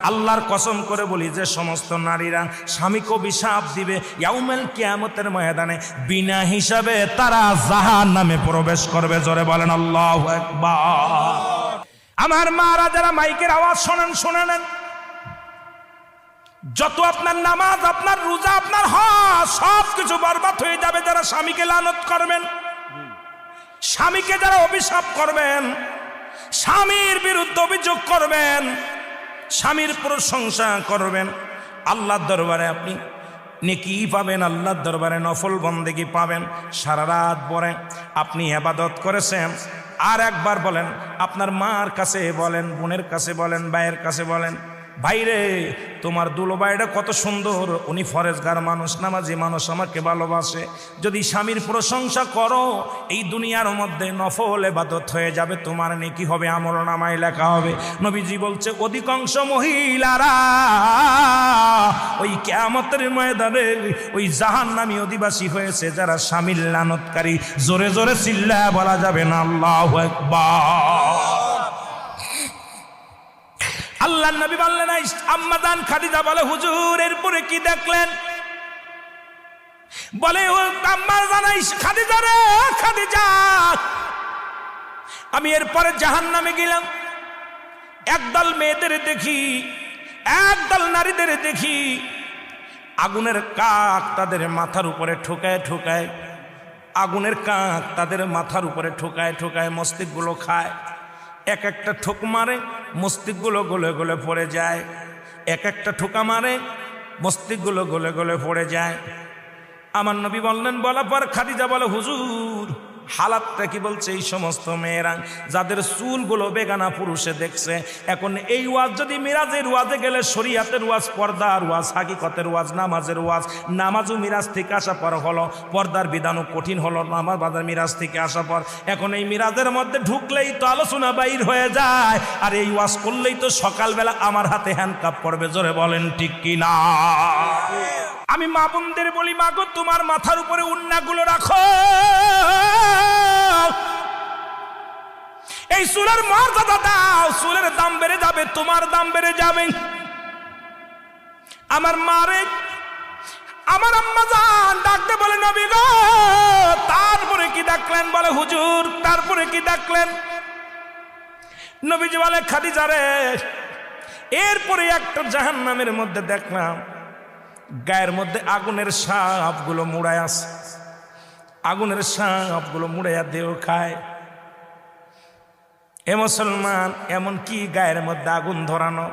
আল্লাহর কসম করে বলি যে সমস্ত নারীরা স্বামীকে অভিশাপ দিবে ইয়াউমুল কিয়ামতের ময়দানে বিনা হিসাবে তারা জাহান্নামে প্রবেশ করবে। জোরে বলেন আল্লাহু আকবার। আমার মারা যারা মাইকের আওয়াজ শোনেন, শুনে নেন, যত আপনার নামাজ, আপনার রোজা, আপনার হজ সব কিছু বরবাদ হয়ে যাবে যারা স্বামীকে লানত করবেন, স্বামীকে যারা অভিশাপ করবেন, স্বামীর বিরুদ্ধে অভিযোগ করবেন, স্বামীর প্রশংসা করবেন। আল্লাহর দরবারে আপনি নেকি পাবেন, আল্লাহর দরবারে নফল বন্দেগি পাবেন। সারা রাত পরে আপনি ইবাদত করেছেন, আর একবার বলেন, আপনার মার কাছে বলেন, বোনের কাছে বলেন, ভাইয়ের কাছে বলেন, ভাইরে তোমার দুলোবাইটা কত সুন্দর, উনি ফরেজগার মানুষ, নামাজি মানুষ, আমাকে ভালোবাসে। যদি স্বামীর প্রশংসা করো, এই দুনিয়ার মধ্যে নফল ইবাদত হয়ে যাবে, তোমার নেকি হবে, আমলনামায় লেখা হবে। নবীজি বলছে অধিকাংশ মহিলারা ওই কিয়ামতের ময়দানে ওই জাহান্নামী অধিবাসী হয়েছে যারা স্বামীর লানতকারী। জোরে জোরে চিল্লায়া বলা যাবে না আল্লাহু আকবার। আল্লাহর নবী বললেন, আম্মা জান খাদিজা বলে, হুজুর এরপরে কি দেখলেন? বলে, ও আম্মা জান খাদিজা রে, খাদিজা আমি এরপরে জাহান্নামে গেলাম, একদল মেয়েদের দেখি, একদল নারীদের দেখি, আগুনের কাক তাদের মাথার উপরে ঠোকায় ঠোকায়, আগুনের কাক তাদের মাথার উপরে ঠোকায় ঠোকায় মস্তিষ্কগুলো খায়। এক একটা ঠোক মারে, মস্তিষ্কগুলো গলে গলে পড়ে যায়। এক একটা ঠোকা মারে, মস্তিষ্কগুলো গলে গলে পড়ে যায়। আমার নবী বললেন, বলার পর খাদিজা বলে, হুজুর হালাতটা কি? বলছে এই সমস্ত মেয়েরা যাদের চুলগুলো বেগানা পুরুষে দেখছে। এখন এই ওয়াজ যদি মিরাজের ওয়াজে গেলে, শরীয়তের ওয়াজ, পর্দার ওয়াজ, হাকিকতের ওয়াজ, নামাজের ওয়াজ, নামাজও মিরাজ থেকে আসা পর হলো, পর্দার বিধানও কঠিন হলো, নামাজ বাজার মিরাজ থেকে আসা পর। এখন এই মিরাজের মধ্যে ঢুকলেই তো আলোচনা বাইর হয়ে যায়, আর এই ওয়াজ করলেই তো সকালবেলা আমার হাতে হ্যান্ডকাপ পড়বে। জোরে বলেন ঠিক কি না? আমি মা বোনদের বলি, মা গো তোমার মাথার উপরে উন্নাগুলো রাখো, এই চুলের মর্যাদা দাও, চুলের দাম বেড়ে যাবে, তোমার দাম বেড়ে যাবে। আমার মারে, আমার আম্মা জান ডাকতে বলে, নবী গো তারপরে কি দেখলেন? বলে, হুজুর তারপরে কি দেখলেন? নবীজি বলে, খাদিজা রে এরপরে একটা জাহান্নামের মধ্যে দেখলাম, গায়ের মধ্যে আগুনের সাপগুলো মুড়ায় আছে, আগুনের সাপগুলো মুড়াইয়া দেহ খায়। এ মুসলমান, এমন কি গায়ের মধ্যে আগুন ধরানো?